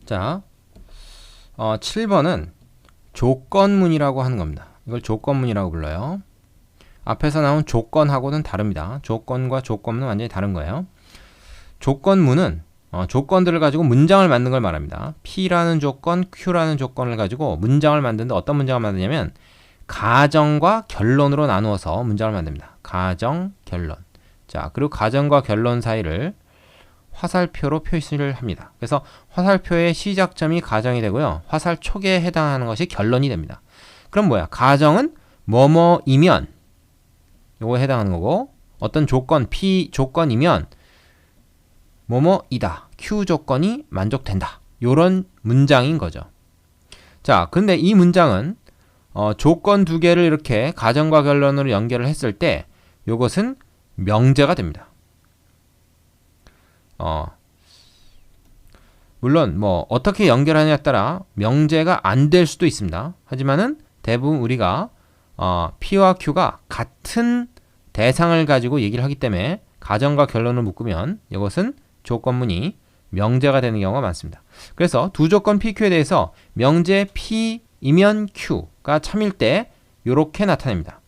자, 7번은 조건문이라고 하는 겁니다. 이걸 조건문이라고 불러요. 앞에서 나온 조건하고는 다릅니다. 조건과 조건문은 완전히 다른 거예요. 조건문은 조건들을 가지고 문장을 만든 걸 말합니다. P라는 조건, Q라는 조건을 가지고 문장을 만드는데 어떤 문장을 만드냐면 가정과 결론으로 나누어서 문장을 만듭니다. 가정, 결론. 자, 그리고 가정과 결론 사이를 화살표로 표시를 합니다. 그래서 화살표의 시작점이 가정이 되고요. 화살 촉에 해당하는 것이 결론이 됩니다. 그럼 뭐야? 가정은 뭐뭐이면 요거에 해당하는 거고, 어떤 조건, P 조건이면 뭐뭐이다. Q 조건이 만족된다. 요런 문장인 거죠. 자, 근데 이 문장은 조건 두 개를 이렇게 가정과 결론으로 연결을 했을 때 요것은 명제가 됩니다. 물론 뭐 어떻게 연결하느냐에 따라 명제가 안 될 수도 있습니다. 하지만은 대부분 우리가 P와 Q가 같은 대상을 가지고 얘기를 하기 때문에 가정과 결론을 묶으면 이것은 조건문이 명제가 되는 경우가 많습니다. 그래서 두 조건 PQ에 대해서 명제 P이면 Q가 참일 때 이렇게 나타냅니다.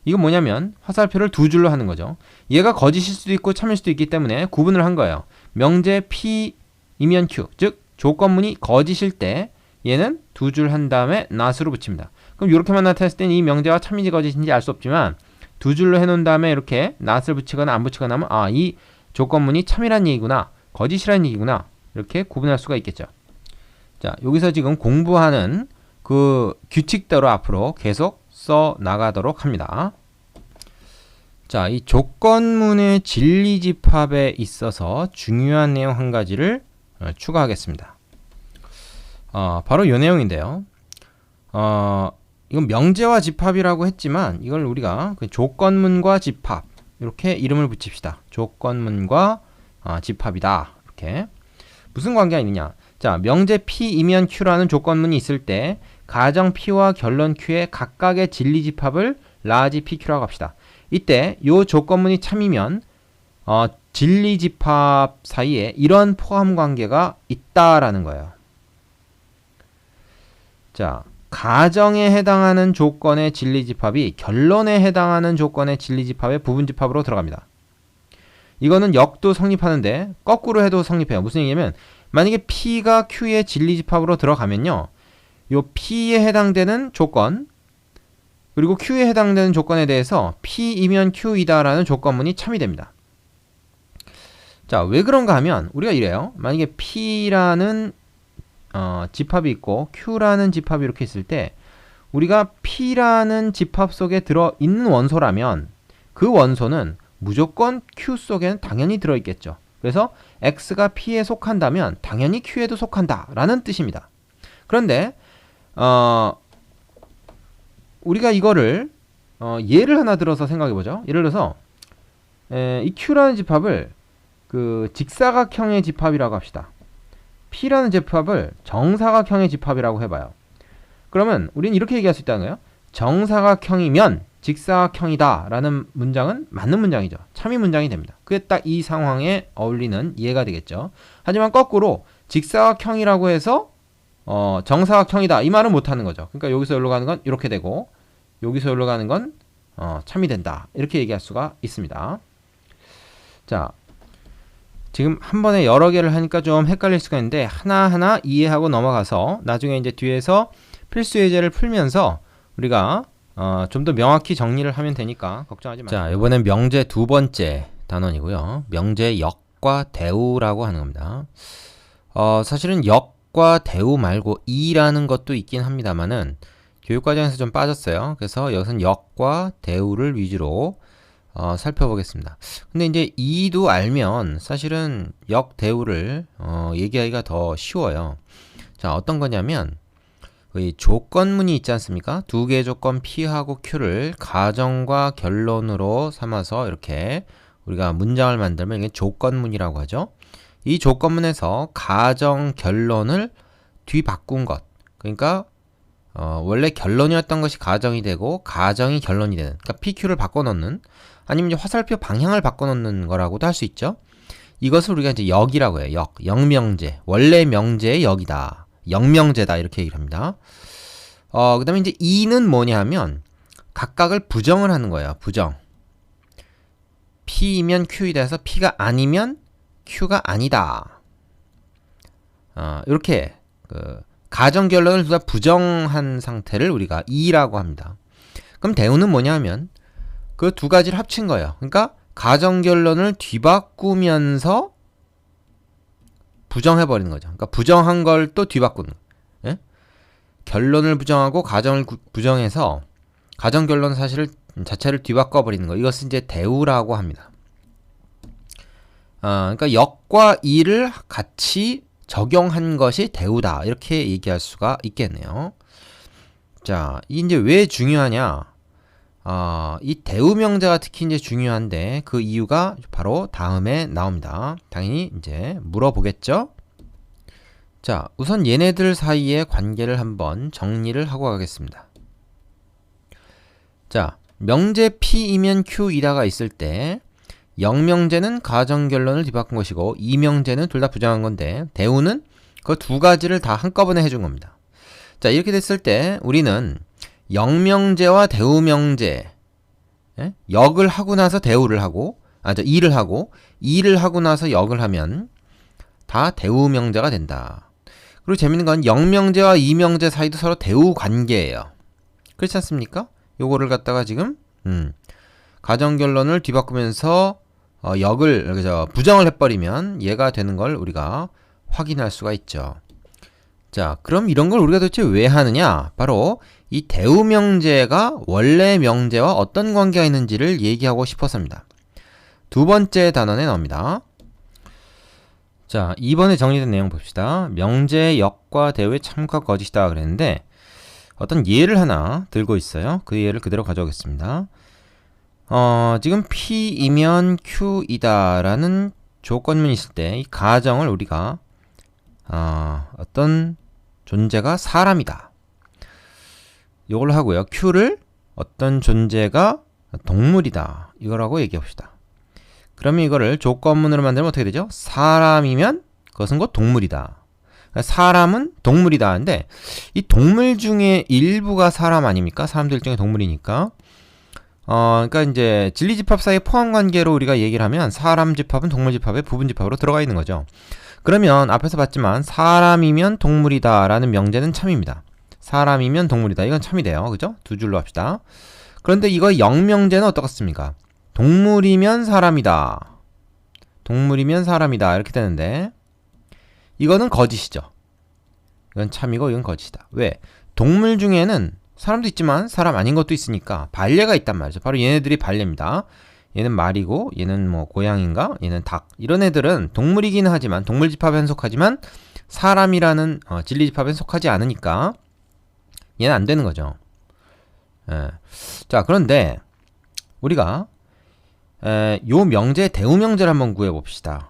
이건 뭐냐면 화살표를 두 줄로 하는 거죠. 얘가 거짓일 수도 있고 참일 수도 있기 때문에 구분을 한 거예요. 명제 P이면 Q, 즉 조건문이 거짓일 때 얘는 두 줄 한 다음에 not으로 붙입니다. 그럼 이렇게만 나타냈을 때는 이 명제가 참인지 거짓인지 알 수 없지만 두 줄로 해놓은 다음에 이렇게 not을 붙이거나 안 붙이거나 하면 이 조건문이 참이란 얘기구나, 거짓이란 얘기구나, 이렇게 구분할 수가 있겠죠. 자, 여기서 지금 공부하는 그 규칙대로 앞으로 계속 써 나가도록 합니다. 자, 이 조건문의 진리집합에 있어서 중요한 내용 한 가지를 추가하겠습니다. 바로 이 내용인데요. 이건 명제와 집합이라고 했지만 이걸 우리가 조건문과 집합 이렇게 이름을 붙입시다. 조건문과 집합이다. 이렇게 무슨 관계가 있느냐? 자, 명제 P이면 Q라는 조건문이 있을 때 가정 P와 결론 Q의 각각의 진리집합을 라지 PQ라고 합시다. 이때 이 조건문이 참이면 진리집합 사이에 이런 포함관계가 있다라는 거예요. 자, 가정에 해당하는 조건의 진리집합이 결론에 해당하는 조건의 진리집합의 부분집합으로 들어갑니다. 이거는 역도 성립하는데 거꾸로 해도 성립해요. 무슨 얘기냐면 만약에 P가 Q의 진리집합으로 들어가면요, 요 P에 해당되는 조건 그리고 Q에 해당되는 조건에 대해서 P이면 Q이다라는 조건문이 참이 됩니다. 자, 왜 그런가 하면 우리가 이래요. 만약에 P라는 집합이 있고 Q라는 집합이 이렇게 있을 때 우리가 P라는 집합 속에 들어있는 원소라면 그 원소는 무조건 Q 속에는 당연히 들어있겠죠. 그래서 X가 P에 속한다면 당연히 Q에도 속한다 라는 뜻입니다. 그런데 우리가 이거를 예를 하나 들어서 생각해보죠. 예를 들어서 이 Q라는 집합을 그 직사각형의 집합이라고 합시다. P라는 집합을 정사각형의 집합이라고 해봐요. 그러면 우리는 이렇게 얘기할 수 있다는 거예요. 정사각형이면 직사각형이다 라는 문장은 맞는 문장이죠. 참이 문장이 됩니다. 그게 딱 이 상황에 어울리는 이해가 되겠죠. 하지만 거꾸로 직사각형이라고 해서 정사각형이다 이 말은 못하는 거죠. 그러니까 여기서 여기로 가는 건 이렇게 되고 여기서 여기로 가는 건 참이 된다 이렇게 얘기할 수가 있습니다. 자, 지금 한 번에 여러 개를 하니까 좀 헷갈릴 수가 있는데 하나하나 이해하고 넘어가서 나중에 이제 뒤에서 필수 예제를 풀면서 우리가 좀 더 명확히 정리를 하면 되니까 걱정하지 마세요. 자, 이번엔 명제 두 번째 단원이고요. 명제 역과 대우라고 하는 겁니다. 사실은 역과 대우 말고 이라는 것도 있긴 합니다만은 교육과정에서 좀 빠졌어요. 그래서 여기서는 역과 대우를 위주로 살펴보겠습니다. 근데 이제 이도 알면 사실은 역 대우를 얘기하기가 더 쉬워요. 자, 어떤 거냐면 이 조건문이 있지 않습니까? 두 개의 조건 P하고 Q를 가정과 결론으로 삼아서 이렇게 우리가 문장을 만들면 이게 조건문이라고 하죠. 이 조건문에서 가정, 결론을 뒤바꾼 것. 그러니까 원래 결론이었던 것이 가정이 되고 가정이 결론이 되는, 그러니까 PQ를 바꿔놓는, 아니면 이제 화살표 방향을 바꿔놓는 거라고도 할 수 있죠. 이것을 우리가 이제 역이라고 해요. 역명제. 원래 명제의 역이다. 역명제다. 이렇게 얘기를 합니다. 그 다음에 이제 이는 뭐냐 하면 각각을 부정을 하는 거예요. 부정. P이면 Q이다 해서 P가 아니면 Q가 아니다. 이렇게 가정결론을 둘 다 부정한 상태를 우리가 이라고 합니다. 그럼 대우는 뭐냐 하면 그 두 가지를 합친 거예요. 그러니까 가정결론을 뒤바꾸면서 부정해버리는 거죠. 그러니까 부정한 걸 또 뒤바꾸는 거예요. 예? 결론을 부정하고 가정을 부정해서 가정결론 사실을 자체를 뒤바꿔버리는 거. 이것을 이제 대우라고 합니다. 그러니까 역과 이를 같이 적용한 것이 대우다. 이렇게 얘기할 수가 있겠네요. 자, 이제 왜 중요하냐? 이 대우 명제가 특히 이제 중요한데 그 이유가 바로 다음에 나옵니다. 당연히 이제 물어보겠죠? 자, 우선 얘네들 사이의 관계를 한번 정리를 하고 가겠습니다. 자, 명제 P이면 Q이다가 있을 때 역명제는 가정결론을 뒤바꾼 것이고 이명제는 둘 다 부정한 건데 대우는 그 두 가지를 다 한꺼번에 해준 겁니다. 자, 이렇게 됐을 때 우리는 역명제와 대우명제, 역을 하고 나서 대우를 하고 이를 하고 이를 하고 나서 역을 하면 다 대우명제가 된다. 그리고 재밌는 건 역명제와 이명제 사이도 서로 대우 관계예요. 그렇지 않습니까? 요거를 갖다가 지금 가정결론을 뒤바꾸면서 역을 부정을 해버리면 얘가 되는 걸 우리가 확인할 수가 있죠. 자, 그럼 이런 걸 우리가 도대체 왜 하느냐? 바로 이 대우 명제가 원래 명제와 어떤 관계가 있는지를 얘기하고 싶어서입니다. 두 번째 단원에 나옵니다. 자, 이번에 정리된 내용 봅시다. 명제의 역과 대우의 참과 거짓이다 그랬는데 어떤 예를 하나 들고 있어요. 그 예를 그대로 가져오겠습니다. 지금 P이면 Q이다 라는 조건문이 있을 때 이 가정을 우리가 어떤 존재가 사람이다. 이걸로 하고요. Q를 어떤 존재가 동물이다. 이거라고 얘기해 봅시다. 그러면 이거를 조건문으로 만들면 어떻게 되죠? 사람이면 그것은 곧 동물이다. 사람은 동물이다 하는데 이 동물 중에 일부가 사람 아닙니까? 사람들 중에 동물이니까. 그러니까 이제 진리집합 사이의 포함관계로 우리가 얘기를 하면 사람 집합은 동물 집합의 부분 집합으로 들어가 있는 거죠. 그러면 앞에서 봤지만 사람이면 동물이다 라는 명제는 참입니다. 사람이면 동물이다. 이건 참이 돼요. 그죠? 두 줄로 합시다. 그런데 이거 역명제는 어떻습니까? 동물이면 사람이다. 동물이면 사람이다. 이렇게 되는데 이거는 거짓이죠. 이건 참이고 이건 거짓이다. 왜? 동물 중에는 사람도 있지만 사람 아닌 것도 있으니까 반례가 있단 말이죠. 바로 얘네들이 반례입니다. 얘는 말이고 얘는 뭐 고양인가? 얘는 닭. 이런 애들은 동물이긴 하지만 동물집합에 속하지만 사람이라는 진리집합에 속하지 않으니까 얘는 안 되는 거죠. 자, 그런데 우리가 요 명제 대우명제를 한번 구해봅시다.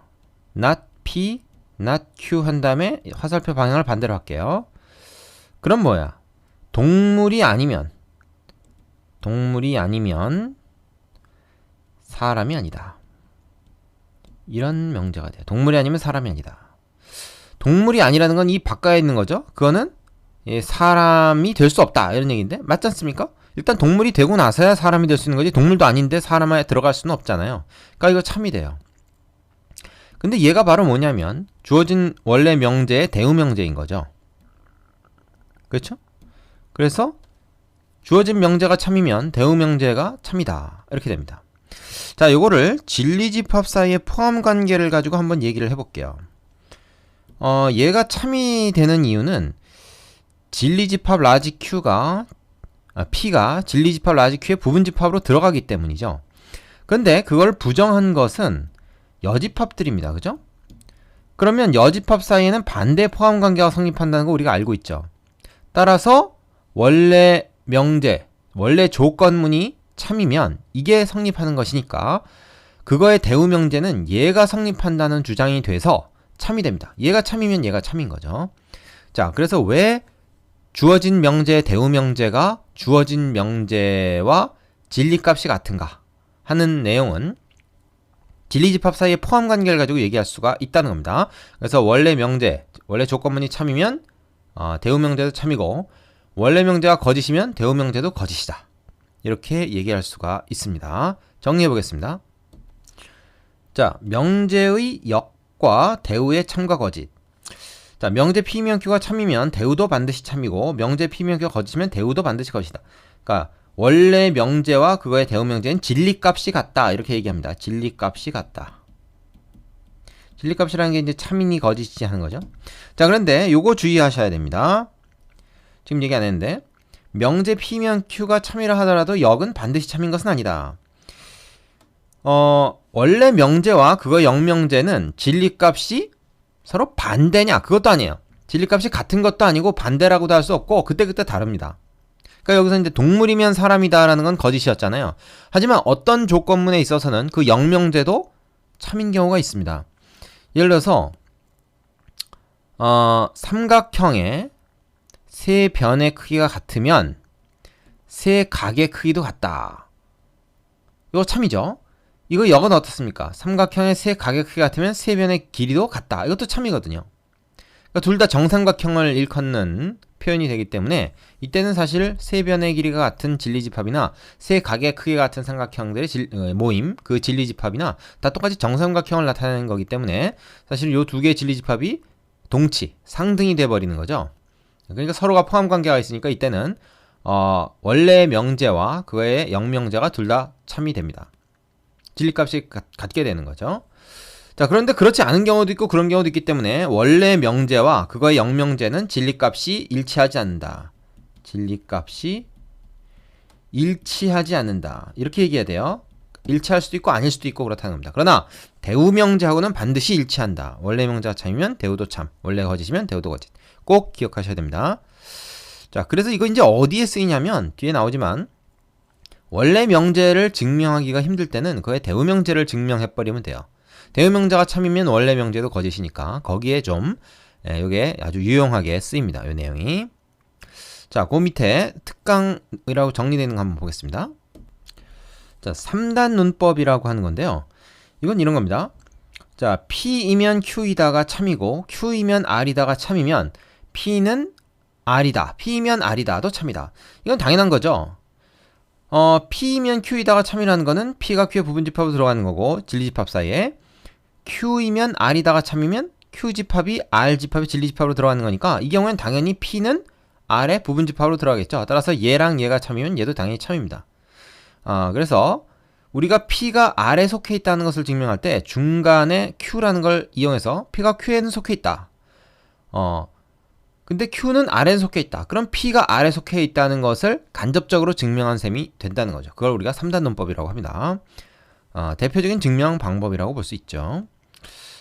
not P, not Q 한 다음에 화살표 방향을 반대로 할게요. 그럼 뭐야? 동물이 아니면 사람이 아니다. 이런 명제가 돼요. 동물이 아니면 사람이 아니다. 동물이 아니라는 건 이 바깥에 있는 거죠. 그거는 사람이 될 수 없다. 이런 얘기인데 맞지 않습니까? 일단 동물이 되고 나서야 사람이 될 수 있는 거지 동물도 아닌데 사람에 들어갈 수는 없잖아요. 그러니까 이거 참이 돼요. 근데 얘가 바로 뭐냐면 주어진 원래 명제의 대우명제인 거죠. 그렇죠? 그래서 주어진 명제가 참이면 대우명제가 참이다. 이렇게 됩니다. 자, 요거를 진리집합 사이의 포함관계를 가지고 한번 얘기를 해볼게요. 얘가 참이 되는 이유는 진리집합 라지 Q가 P가 진리집합 라지 Q의 부분집합으로 들어가기 때문이죠. 근데 그걸 부정한 것은 여집합들입니다. 그죠? 그러면 여집합 사이에는 반대 포함관계가 성립한다는 거 우리가 알고 있죠. 따라서 원래 명제, 원래 조건문이 참이면 이게 성립하는 것이니까 그거의 대우명제는 얘가 성립한다는 주장이 돼서 참이 됩니다. 얘가 참이면 얘가 참인 거죠. 자, 그래서 왜 주어진 명제 대우명제가 주어진 명제와 진리값이 같은가 하는 내용은 진리집합 사이의 포함 관계를 가지고 얘기할 수가 있다는 겁니다. 그래서 원래 명제, 원래 조건문이 참이면 대우 명제도 참이고, 원래 명제가 거짓이면 대우 명제도 거짓이다. 이렇게 얘기할 수가 있습니다. 정리해 보겠습니다. 자, 명제의 역과 대우의 참과 거짓. 자, 명제 P면 Q가 참이면 대우도 반드시 참이고, 명제 P면 Q가 거짓이면 대우도 반드시 거짓이다. 그러니까 원래 명제와 그거의 대우 명제는 진리값이 같다. 이렇게 얘기합니다. 진리값이 같다. 진리값이라는 게 이제 참이니 거짓이지 하는 거죠. 자, 그런데 요거 주의하셔야 됩니다. 지금 얘기 안 했는데, 명제 P면 Q가 참이라 하더라도 역은 반드시 참인 것은 아니다. 원래 명제와 그거 역명제는 진리값이 서로 반대냐? 그것도 아니에요. 진리값이 같은 것도 아니고 반대라고도 할 수 없고 그때그때 다릅니다. 그러니까 여기서 이제 동물이면 사람이다라는 건 거짓이었잖아요. 하지만 어떤 조건문에 있어서는 그 역명제도 참인 경우가 있습니다. 예를 들어서 삼각형의 세 변의 크기가 같으면 세 각의 크기도 같다. 이거 참이죠. 이거 역은 어떻습니까? 삼각형의 세 각의 크기가 같으면 세 변의 길이도 같다. 이것도 참이거든요. 그러니까 둘 다 정삼각형을 일컫는 표현이 되기 때문에 이때는 사실 세 변의 길이가 같은 진리집합이나 세 각의 크기가 같은 삼각형들의 모임, 그 진리집합이나 다 똑같이 정삼각형을 나타내는 거기 때문에 사실 이 두 개의 진리집합이 동치, 상등이 돼버리는 거죠. 그러니까 서로가 포함 관계가 있으니까 이때는 원래 명제와 그의 역명제가 둘 다 참이 됩니다. 진리값이 같게 되는 거죠. 자, 그런데 그렇지 않은 경우도 있고 그런 경우도 있기 때문에 원래 명제와 그거의 역명제는 진리값이 일치하지 않는다. 진리값이 일치하지 않는다. 이렇게 얘기해야 돼요. 일치할 수도 있고 아닐 수도 있고 그렇다는 겁니다. 그러나 대우 명제하고는 반드시 일치한다. 원래 명제가 참이면 대우도 참, 원래 거짓이면 대우도 거짓. 꼭 기억하셔야 됩니다. 자, 그래서 이거 이제 어디에 쓰이냐면 뒤에 나오지만 원래 명제를 증명하기가 힘들 때는 그의 대우 명제를 증명해버리면 돼요. 대우 명제가 참이면 원래 명제도 거짓이니까 거기에 좀 이게 아주 유용하게 쓰입니다. 이 내용이. 자, 그 밑에 특강이라고 정리되어 있는 거 한번 보겠습니다. 자, 3단 문법이라고 하는 건데요. 이건 이런 겁니다. 자, P이면 Q이다가 참이고 Q이면 R이다가 참이면 P는 R이다. P이면 R이다도 참이다. 이건 당연한 거죠. P이면 Q이다가 참이라는 거는 P가 Q의 부분집합으로 들어가는 거고 진리집합 사이에 Q이면 R이다가 참이면 Q집합이 R집합이 진리집합으로 들어가는 거니까 이 경우엔 당연히 P는 R의 부분집합으로 들어가겠죠. 따라서 얘랑 얘가 참이면 얘도 당연히 참입니다. 그래서 우리가 P가 R에 속해 있다는 것을 증명할 때 중간에 Q라는 걸 이용해서 P가 Q에는 속해 있다. 근데 Q는 R에 속해 있다. 그럼 P가 R에 속해 있다는 것을 간접적으로 증명한 셈이 된다는 거죠. 그걸 우리가 3단 논법이라고 합니다. 대표적인 증명 방법이라고 볼 수 있죠.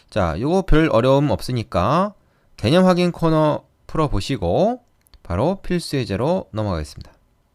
자, 요거 별 어려움 없으니까 개념 확인 코너 풀어보시고 바로 필수 예제로 넘어가겠습니다.